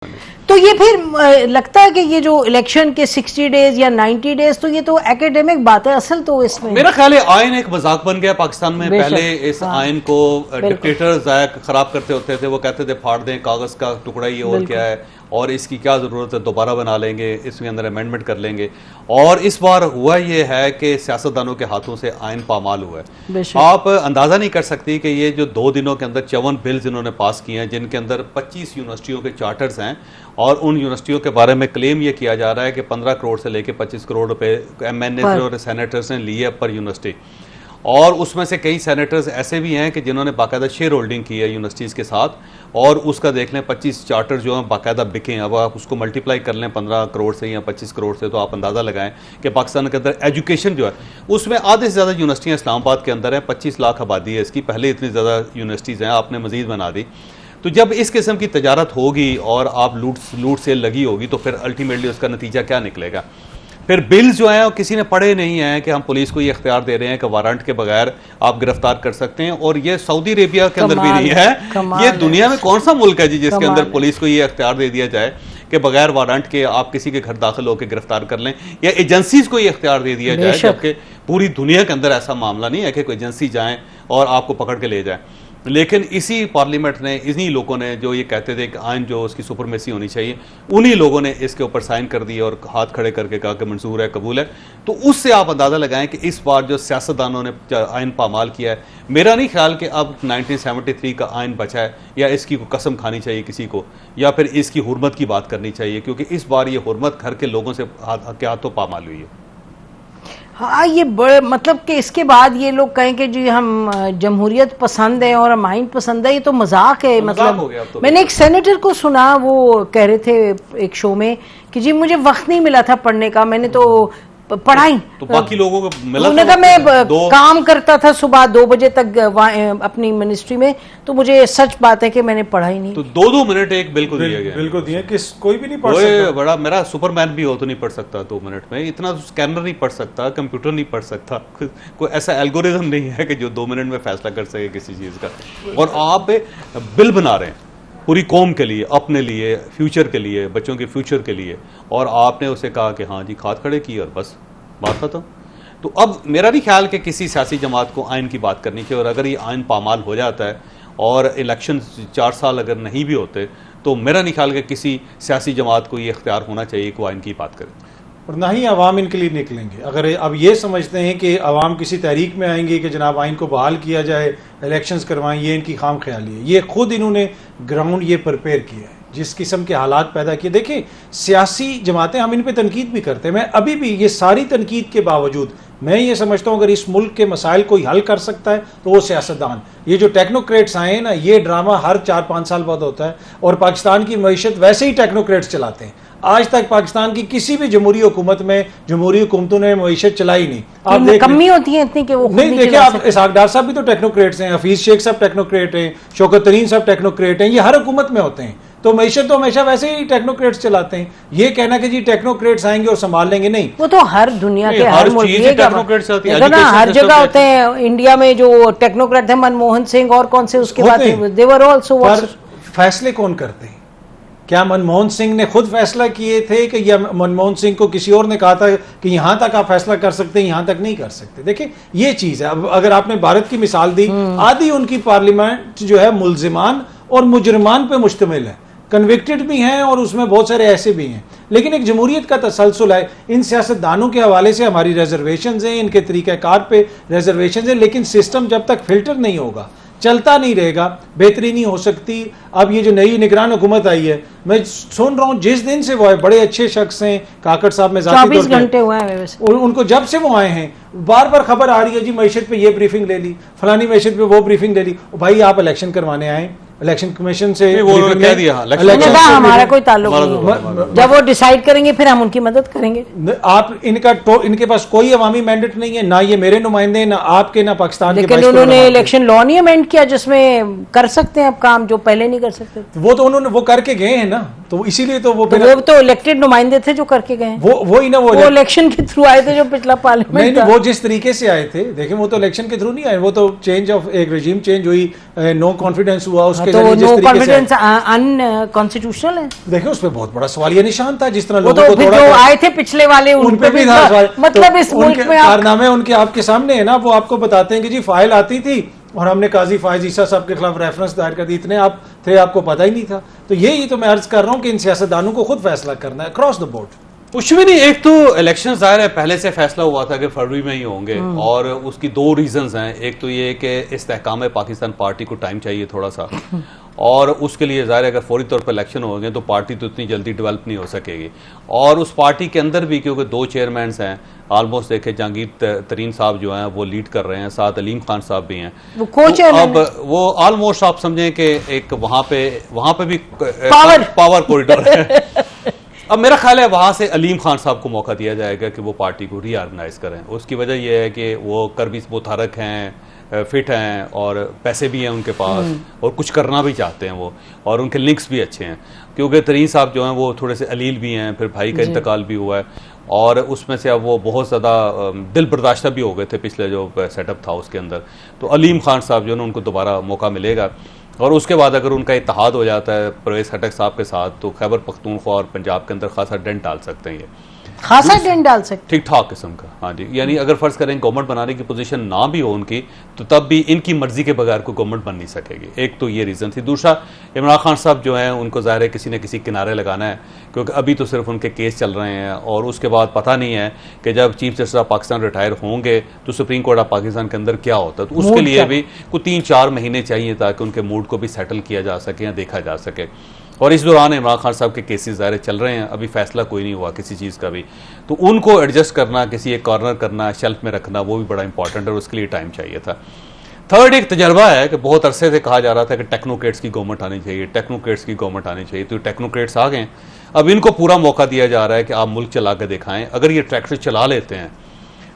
तो ये फिर लगता है कि ये जो इलेक्शन के 60 डेज या 90 डेज तो ये तो एकेडमिक बात है, असल तो इसमें मेरा ख्याल है आयन एक मजाक बन गया पाकिस्तान में। पहले इस आयन को डिक्टेटर्स खराब करते होते थे, वो कहते थे फाड़ दें कागज का टुकड़ा, ये और क्या है और इसकी क्या जरूरत है, दोबारा बना लेंगे, इसके अंदर अमेंडमेंट कर लेंगे। और इस बार हुआ ये है कि सियासतदानों के हाथों से आयन पामाल हुआ है। आप अंदाजा नहीं कर सकती कि ये जो 2 दिनों के अंदर 54 बिल्स इन्होंने पास किए हैं, जिनके अंदर 25 यूनिवर्सिटियों के चार्टर्स हैं और उन यूनिवर्सिटियों के बारे में क्लेम ये किया जा रहा है कि 15 करोड़ से लेकर 25 करोड़ रुपए एमएनए और सेनेटर्स ने लिए पर यूनिवर्सिटी। और उसमें से कई सेनेटर्स ऐसे भी हैं कि जिन्होंने बाकायदा शेयर होल्डिंग की है यूनिवर्सिटीज़ के साथ, और उसका देख लें 25 चार्टर जो हैं बाकायदा बिके हैं। अब आप उसको मल्टीप्लाई कर लें 15 करोड़ से या 25 करोड़ से, तो आप अंदाज़ा लगाएं कि पाकिस्तान के अंदर एजुकेशन जो है उसमें आधे से ज़्यादा यूनिवर्सिटियाँ इस्लामाबाद के अंदर हैं। 25 लाख आबादी है इसकी, पहले इतनी ज़्यादा यूनिवर्सिटीज़ हैं, आपने मज़ीद बना दी। तो जब इस किस्म की तजारत होगी और आप लूट सेल लगी होगी तो फिर अल्टीमेटली उसका नतीजा क्या निकलेगा? फिर बिल जो है किसी ने पढ़े नहीं है कि हम पुलिस को ये इख्तियार दे रहे हैं कि वारंट के बगैर आप गिरफ्तार कर सकते हैं। और ये सऊदी अरेबिया के अंदर भी नहीं है, ये दुनिया में कौन सा मुल्क है जी जिसके अंदर पुलिस को ये इख्तियार दे दिया जाए कि बगैर वारंट के आप किसी के घर दाखिल होकर गिरफ्तार कर लें, या एजेंसीज को ये इख्तियार दे दिया जाए, जबकि पूरी दुनिया के अंदर ऐसा मामला नहीं है कि कोई एजेंसी जाए और आपको पकड़ के ले जाए। लेकिन इसी पार्लियामेंट ने, इन्हीं लोगों ने जो ये कहते थे कि आयन जो उसकी सुपरमेसी होनी चाहिए, उन्हीं लोगों ने इसके ऊपर साइन कर दिए और हाथ खड़े करके कहा कि मंजूर है, कबूल है। तो उससे आप अंदाजा लगाएं कि इस बार जो सियासतदानों ने आयन पामाल किया है, मेरा नहीं ख्याल कि अब 1973 का आयन बचा है या इसकी को कसम खानी चाहिए किसी को, या फिर इसकी हुर्मत की बात करनी चाहिए, क्योंकि इस बार ये हुर्मत घर के लोगों से के हाथों पामाल हुई है। हाँ, ये बड़े मतलब कि इसके बाद ये लोग कहें कि जी हम जमहूरियत पसंद है और हम आइन पसंद है, ये तो मजाक है। मतलब तो मैंने एक सेनेटर को सुना, वो कह रहे थे एक शो में कि जी मुझे वक्त नहीं मिला था पढ़ने का, मैंने तो पढ़ाई तो बाकी लोगों को मिला। उन्होंने कहा मैं काम करता था सुबह 2 बजे तक अपनी मिनिस्ट्री में, तो मुझे सच बात है कि मैंने पढ़ा ही नहीं। तो 2-2 मिनट एक बिल को दिया गया, बिल को दिया, किस कोई भी नहीं पढ़ सकता। बड़ा मेरा सुपरमैन भी हो तो नहीं पढ़ सकता 2 मिनट में, इतना स्कैनर नहीं पढ़ सकता, कंप्यूटर नहीं पढ़ सकता, कोई ऐसा एल्गोरिथम नहीं है कि जो 2 मिनट में फैसला कर सके किसी चीज का। और आप बिल बना रहे हैं पूरी कौम के लिए, अपने लिए, फ्यूचर के लिए, बच्चों के फ्यूचर के लिए, और आपने उसे कहा कि हाँ जी खात खड़े की और बस बात खत्म। तो अब मेरा भी ख्याल कि किसी सियासी जमात को आयन की बात करनी चाहिए, और अगर ये आयन पामाल हो जाता है और इलेक्शन 4 साल अगर नहीं भी होते, तो मेरा नहीं ख्याल कि किसी सियासी जमात को ये इख्तियार होना चाहिए कि आयन की बात करें। और ना ही अवाम इनके लिए निकलेंगे। अगर अब ये समझते हैं कि अवाम किसी तहरीक में आएंगे कि जनाब आइन को बहाल किया जाए, इलेक्शंस करवाएं, ये इनकी खाम ख्याली है। ये खुद इन्होंने ग्राउंड ये प्रिपेयर किया है, जिस किस्म के हालात पैदा किए। देखिए सियासी जमातें, हम इन पे तनकीद भी करते हैं, मैं अभी भी ये सारी तनकीद के बावजूद मैं ये समझता हूँ अगर इस मुल्क के मसाइल कोई हल कर सकता है तो वो सियासतदान। ये जो टेक्नोक्रेट्स आए हैं ना, ये ड्रामा हर 4-5 साल बाद होता है, और पाकिस्तान की मईशत वैसे ही टेक्नोक्रेट्स चलाते हैं। आज तक पाकिस्तान की किसी भी जमहूरी हुकूमत में जमहूरी हुकूमतों ने मईशत चलाई नहीं। आप कमी होती है इतनी कि वो नहीं देखिए, आप इसहाक डार साहब भी तो टेक्नोक्रेट्स हैं, हफीज शेख साहब टेक्नोक्रेट हैं, शौकत तरीन साहब टेक्नोक्रेट हैं, ये हर हुकूमत में होते हैं। तो मईशत तो हमेशा वैसे ही टेक्नोक्रेट्स चलाते हैं। ये कहना कि जी टेक्नोक्रेट्स आएंगे और संभाल लेंगे, नहीं। वो तो हर दुनिया के हर मुल्क में टेक्नोक्रेट्स होती है, हर जगह होते हैं। इंडिया में जो टेक्नोक्रेट थे मनमोहन सिंह और कौन से उसके बाद दे वर आल्सो। फैसले कौन करते हैं? क्या मनमोहन सिंह ने खुद फैसला किए थे कि या मनमोहन सिंह को किसी और ने कहा था कि यहां तक आप फैसला कर सकते हैं, यहां तक नहीं कर सकते? देखिए ये चीज है। अब अगर आपने भारत की मिसाल दी, आधी उनकी पार्लियामेंट जो है मुल्जिमान और मुजरिमान पे मुश्तमिल है, कन्विक्टेड भी हैं और उसमें बहुत सारे ऐसे भी हैं। लेकिन एक जमहूरियत का तसलसल है। इन सियासतदानों के हवाले से हमारी रिजर्वेशंस हैं, इनके तरीक़ाकार पे रिजर्वेशंस हैं, लेकिन सिस्टम जब तक फिल्टर नहीं होगा, चलता नहीं रहेगा, बेहतरी नहीं हो सकती। अब ये जो नई निगरान हुकूमत आई है, मैं सुन रहा हूँ जिस दिन से वो आए, बड़े अच्छे शख्स हैं, काकड़ साहब में 24 घंटे हुए हैं उनको, जब से वो आए हैं बार बार खबर आ रही है जी मैशत पे ये ब्रीफिंग ले ली, फलानी मैशत पे वो ब्रीफिंग ले ली। भाई आप इलेक्शन करवाने आए, इलेक्शन कमीशन से कह दिया हमारा कोई ताल्लुक नहीं, जब वो डिसाइड करेंगे फिर हम उनकी मदद करेंगे। आप इनके पास कोई अवामी मैंडेट नहीं है, ना ये मेरे नुमाइंदे, ना आपके, ना पाकिस्तान के। लेकिन उन्होंने इलेक्शन लॉ नहीं अमेंड किया जिसमें कर सकते हैं अब काम जो पहले नहीं कर सकते। वो तो उन्होंने वो करके गए हैं ना, तो इसीलिए तो वो तो इलेक्टेड नुमाइंदे थे जो करके गए। वो ही ना, वो इलेक्शन के थ्रू आए थे जो पिछला पार्लियामेंट। नहीं, वो जिस तरीके से आए थे, देखिए वो तो इलेक्शन के थ्रू नहीं आए, वो तो चेंज ऑफ एक रेजिम चेंज हुई, नो कॉन्फिडेंस हुआ, उसके के तो जरिए जिस नो तरीके से कॉन्फिडेंस अनकॉन्स्टिट्यूशनल है। देखिए उसपे बहुत बड़ा सवालिया निशान था, जिस तरह वो लोगों तो को फिर थोड़ा जो सा- आए थे पिछले वाले उन पे भी था सवाल। मतलब तो इस मुल्क उनके में आप कारनामे उनके आपके सामने है ना, वो आपको बताते हैं कि जी फाइल आती थी और हमने काजी फायज ईसा साहब के खिलाफ रेफरेंस दायर कर दी, इतने आप थे आपको पता ही नहीं था। तो यही तो मैं अर्ज कर रहा हूं कि इन सियासतदानों को खुद फैसला करना है अक्रॉस द बोर्ड। कुछ भी नहीं, एक तो इलेक्शन जाहिर है पहले से फैसला हुआ था कि फरवरी में ही होंगे, और उसकी दो रीजंस हैं। एक तो ये कि इस्तेहकाम पाकिस्तान पार्टी को टाइम चाहिए थोड़ा सा, और उसके लिए जाहिर है अगर फौरी तौर पर इलेक्शन हो गए तो पार्टी तो इतनी जल्दी डेवलप नहीं हो सकेगी। और उस पार्टी के अंदर भी क्योंकि दो चेयरमैन हैं ऑलमोस्ट, देखे जहांगीर तरीन साहब जो हैं वो लीड कर रहे हैं, साथ अलीम खान साहब भी हैं, वो को-चेयरमैन तो अब वो ऑलमोस्ट आप समझें कि एक वहां पे भी पावर कॉरिडोर है। अब मेरा ख्याल है वहां से अलीम खान साहब को मौका दिया जाएगा कि वो पार्टी को रीऑर्गेनाइज करें। उसकी वजह यह है कि वो करबिस मुतहरक हैं, फिट हैं और पैसे भी हैं उनके पास, और कुछ करना भी चाहते हैं वो, और उनके लिंक्स भी अच्छे हैं। क्योंकि तरीन साहब जो हैं वो थोड़े से अलील भी हैं, फिर भाई का इंतकाल भी हुआ है, और उसमें से अब वो बहुत ज़्यादा दिल बर्दाश्ता भी हो गए थे पिछले जो सेटअप था उसके अंदर। तो अलीम खान साहब जो है उनको दोबारा मौका मिलेगा, और उसके बाद अगर उनका इत्तेहाद हो जाता है परवेज खटक साहब के साथ तो खैबर पख्तूनख्वा और पंजाब के अंदर खासा डेंट डाल सकते हैं ये, खासा डेंट डाल सकते। ठीक ठाक किस्म का। हाँ जी, यानी अगर फर्ज करें गवर्नमेंट बनाने की पोजीशन ना भी हो उनकी, तो तब भी इनकी मर्जी के बगैर कोई गवर्नमेंट बन नहीं सकेगी। एक तो ये रीज़न थी। दूसरा, इमरान खान साहब जो हैं उनको ज़ाहिर है किसी न किसी किनारे लगाना है, क्योंकि अभी तो सिर्फ उनके केस चल रहे हैं, और उसके बाद पता नहीं है कि जब chief justice of Pakistan retire होंगे तो सुप्रीम कोर्ट ऑफ पाकिस्तान के अंदर क्या होता है। तो उसके लिए भी कुछ 3-4 महीने चाहिए ताकि उनके मूड को भी सेटल किया जा सके या देखा जा सके। और इस दौरान इमरान खान साहब के केसेस ज़ाहिर चल रहे हैं, अभी फैसला कोई नहीं हुआ किसी चीज़ का भी, तो उनको एडजस्ट करना, किसी एक कॉर्नर करना, शेल्फ में रखना, वो भी बड़ा इंपॉर्टेंट है, और उसके लिए टाइम चाहिए था। थर्ड, एक तजर्बा है कि बहुत अरसे से कहा जा रहा था कि टेक्नोक्रेट्स की गवर्नमेंट आनी चाहिए, टेक्नोक्रेट्स की गवर्नमेंट आनी चाहिए, तो टेक्नोक्रेट्स आ गए। अब इनको पूरा मौका दिया जा रहा है कि आप मुल्क चला के दिखाएं। अगर ये ट्रैक्टर चला लेते हैं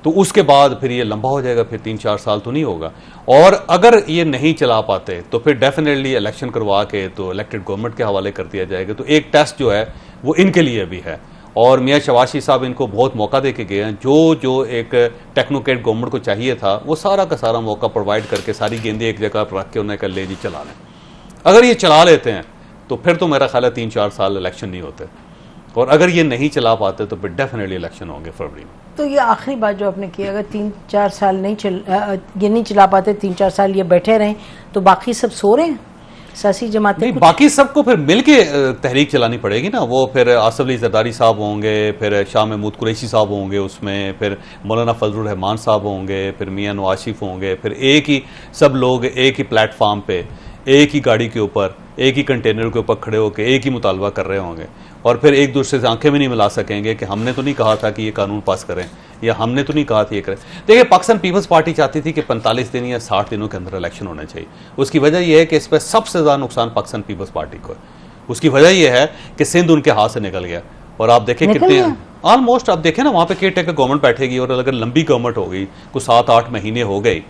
तो उसके बाद फिर ये लंबा हो जाएगा, फिर 3-4 साल तो नहीं होगा, और अगर ये नहीं चला पाते तो फिर डेफिनेटली इलेक्शन करवा के तो इलेक्टेड गवर्नमेंट के हवाले कर दिया जाएगा। तो एक टेस्ट जो है वो इनके लिए भी है, और मियाँ शवाशी साहब इनको बहुत मौका दे के गए हैं। जो एक टेक्नोक्रेट गवर्नमेंट को चाहिए था वो सारा का सारा मौका प्रोवाइड करके सारी गेंदें एक जगह पर रख के उन्हें कर ले जी चला लें। अगर ये चला लेते हैं तो फिर तो मेरा ख्याल है 3-4 साल इलेक्शन नहीं होते, और अगर ये नहीं चला पाते तो फिर डेफिनेटली इलेक्शन होंगे फरवरी में। तो ये आखिरी बात जो आपने की, अगर 3-4 साल ये नहीं चला पाते, 3-4 साल ये बैठे रहें, तो बाकी सब सो रहे हैं सियासी जमातें? नहीं, बाकी सबको फिर मिलके तहरीक चलानी पड़ेगी ना। वो फिर आसफ अली जरदारी साहब होंगे, फिर शाह महमूद कुरैशी साहब होंगे उसमें, फिर मौलाना फजलुर रहमान साहब होंगे, फिर मियां नवाज शरीफ होंगे, फिर एक ही सब लोग एक ही प्लेटफार्म पे, एक ही गाड़ी के ऊपर, एक ही कंटेनर के ऊपर खड़े होकर एक ही मुतालबा कर रहे होंगे, और फिर एक दूसरे से आंखें भी नहीं मिला सकेंगे कि हमने तो नहीं कहा था कि ये कानून पास करें, या हमने तो नहीं कहा था ये करें। देखिए, पाकिस्तान पीपल्स पार्टी चाहती थी कि 45 दिन या 60 दिनों के अंदर इलेक्शन होने चाहिए। उसकी वजह यह है कि इस पर सबसे ज़्यादा नुकसान पाकिस्तान पीपल्स पार्टी को है। उसकी वजह यह है कि सिंध उनके हाथ से निकल गया, और आप देखें कितने ऑलमोस्ट, आप देखें ना वहाँ पे केयर टेकर गवर्नमेंट बैठेगी, और अगर लंबी गवर्नमेंट हो गई, कुछ 7-8 महीने हो गई,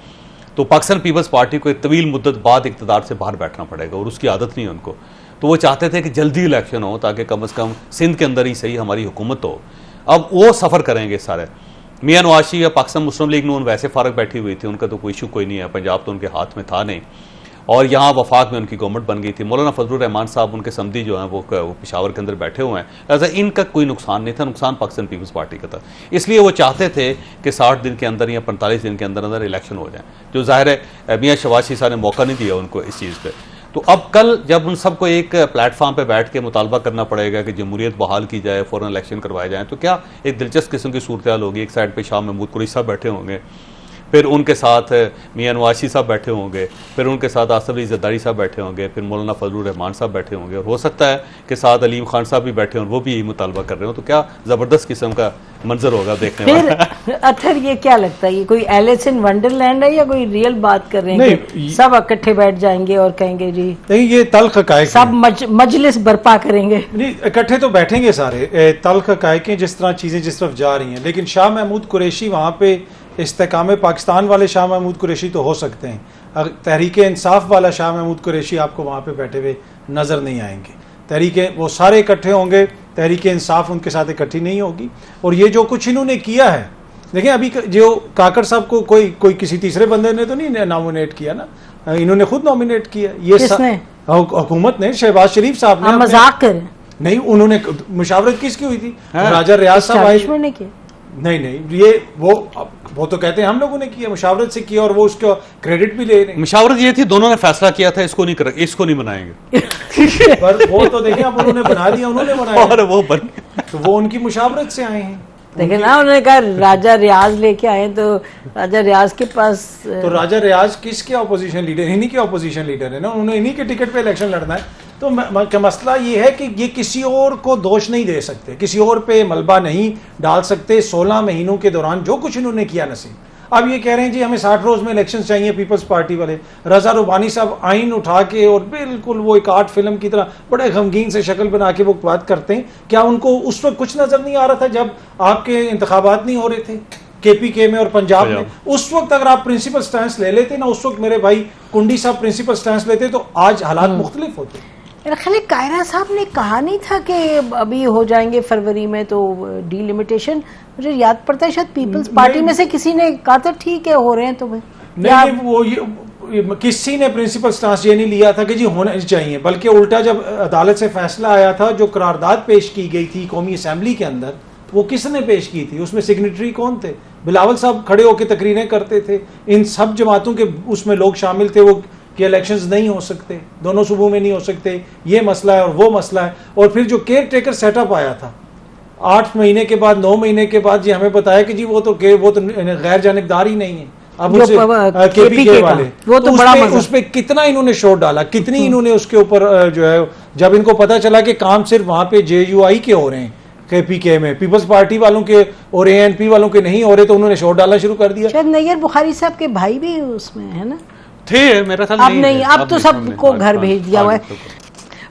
तो पाकिस्तान पीपल्स पार्टी को एक तवील मुद्दत बाद इक़्तिदार से बाहर बैठना पड़ेगा, और उसकी आदत नहीं है उनको। तो वो चाहते थे कि जल्दी इलेक्शन हो ताकि कम से कम सिंध के अंदर ही सही हमारी हुकूमत हो। अब वो सफ़र करेंगे सारे। मियां नवाज शरीफ या पाकिस्तान मुस्लिम लीग नून वैसे फारग बैठी हुई थी, उनका तो कोई इशू कोई नहीं है, पंजाब तो उनके हाथ में था नहीं, और यहाँ वफाक में उनकी गवर्नमेंट बन गई थी। मौलाना फजलुर रहमान साहब उनके समधी जो हैं वो पेशावर के अंदर बैठे हुए हैं, ऐसा इनका कोई नुकसान नहीं था, नुकसान पाकिस्तान पीपल्स पार्टी का था। इसलिए वो चाहते थे कि 60 दिन के अंदर या 45 दिन के अंदर अंदर इलेक्शन हो जाए, जो जाहिर है मियाँ शवाशी साहब ने मौका नहीं दिया उनको इस चीज़ पर। तो अब कल जब उन सबको एक प्लेटफॉर्म पे बैठ के मुतालबा करना पड़ेगा कि जमहूरियत बहाल की जाए, फ़ौरन इलेक्शन करवाए जाएँ, तो क्या एक दिलचस्प किस्म की सूरत हाल होगी। एक साइड पे शाह महमूद कुरैशी साहब बैठे होंगे, फिर उनके साथ मियां नवाज शरीफ साहब बैठे होंगे, फिर उनके साथ आसफ अली जरदारी साहब बैठे होंगे, फिर मौलाना फजलुर रहमान साहब बैठे होंगे, और हो सकता है कि साथ अलीम खान साहब भी बैठे हों, वो भी यही मुतालबा कर रहे हो। तो क्या ज़बरदस्त किस्म का मंजर होगा देखने वाला। फिर अथर ये क्या लगता है, ये कोई एलिस इन वंडरलैंड है या कोई रियल बात कर रहे हैं कि सब इकट्ठे बैठ जाएंगे और कहेंगे जी नहीं, ये तल्ख हकायक सब मजलिस बर्पा करेंगे? नहीं, इकट्ठे तो बैठेंगे सारे। तल्ख हकायक जिस तरह चीज़ें जिस तरफ जा रही हैं, लेकिन शाह महमूद कुरैशी वहाँ पे इस्तेकाम पाकिस्तान वाले शाह महमूद कुरैशी तो हो सकते हैं, तहरीक इंसाफ वाला शाह महमूद कुरैशी आपको वहाँ पे बैठे हुए नज़र नहीं आएंगे। तहरीक वो सारे इकट्ठे होंगे, तहरीक इंसाफ उनके साथ इकट्ठी नहीं होगी। और ये जो कुछ इन्होंने किया है, देखिए अभी जो काकड़ साहब को कोई किसी तीसरे बंदे ने तो नहीं नॉमिनेट किया ना, इन्होंने खुद नॉमिनेट किया। ये हुकूमत ने, शहबाज शरीफ साहब ने हम मजाक करें, नहीं, उन्होंने मुशावरत किसकी हुई थी? हाँ। राजा रियाज साहब आए। Establishment ने किया। नहीं, ये वो तो कहते हैं हम लोगों ने किया, मुशावरत से किया, और वो उसका क्रेडिट भी ले रहे हैं। मुशावरत ये थी, दोनों ने फैसला किया था इसको नहीं बनाएंगे। पर वो तो देखें, अब उन्होंने बना दिया, उन्होंने बनाया, और वो बन तो वो उनकी मुशावरत से आए हैं। देखे ना, उन्होंने कहा राजा रियाज लेके आए, तो राजा रियाज के पास तो राजा रियाज किसके ऑपोजिशन लीडर? इन्हीं के ऑपोजिशन लीडर है ना, उन्होंने इन्हीं के टिकट पे इलेक्शन लड़ना है। तो मसला ये है कि ये किसी और को दोष नहीं दे सकते, किसी और पे मलबा नहीं डाल सकते। 16 महीनों के दौरान जो कुछ इन्होंने किया नसीब, अब ये कह रहे हैं जी हमें 60 रोज में इलेक्शन चाहिए, पीपल्स पार्टी वाले। रजा रुबानी साहब आइन उठा के और बिल्कुल वो एक आर्ट फिल्म की तरह बड़े गमगीन से शक्ल बना के वो बात करते हैं। क्या उनको उस वक्त कुछ नजर नहीं आ रहा था जब आपके इंतखाबात नहीं हो रहे थे KPK में और पंजाब में? उस वक्त अगर आप प्रिंसिपल स्टैंस ले लेते ना, उस वक्त मेरे भाई कुंडी साहब प्रिंसिपल स्टैंस लेते, तो आज हालात मुख्तलिफ होते। मेरा ख्याल है कायरा साहब ने कहा नहीं था कि अभी हो जाएंगे फरवरी में तो डिलिमिटेशन? मुझे याद पड़ता है शायद पीपल्स पार्टी में से किसी ने कहा था ठीक है हो रहे हैं तो भाई नहीं, वो किसी ने प्रिंसिपल स्टांस ये नहीं लिया था कि जी होने चाहिए, बल्कि उल्टा जब अदालत से फैसला आया था, जो करारदाद पेश की गई थी कौमी असम्बली के अंदर, वो किसने पेश की थी? उसमें सिग्नेटरी कौन थे? बिलावल साहब खड़े होकर तकरीरें करते थे, इन सब जमातों के उसमें लोग शामिल थे, वो कि इलेक्शंस नहीं हो सकते, दोनों सूबों में नहीं हो सकते, ये मसला है और वो मसला है। और फिर जो केयर टेकर सेटअप आया था 8 महीने के बाद, 9 महीने के बाद, जी हमें बताया कि जी वो तो गैर जानिबदार ही नहीं है। अब उनसे KPK वाले वो तो बड़ा उस पे कितना इन्होंने शोर डाला, कितनी इन्होंने उसके ऊपर जो है, जब इनको पता चला कि काम सिर्फ वहां पे JUI के हो रहे हैं, KPK में पीपल्स पार्टी वालों के और ANP वालों के नहीं हो रहे, तो उन्होंने शोर डालना शुरू कर दिया। शायद नैयर बुखारी साहब के भाई भी उसमें है ना? थे मेरा ख्याल अब नहीं, अब तो सबको घर भेज दिया हुआ है।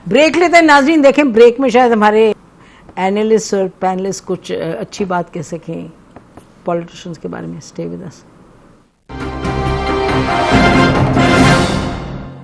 ब्रेक लेते हैं नाज़रीन, देखें ब्रेक में शायद हमारे एनालिस्ट और पैनलिस्ट कुछ अच्छी बात कह सकें पॉलिटिशियंस के बारे में। Stay with us.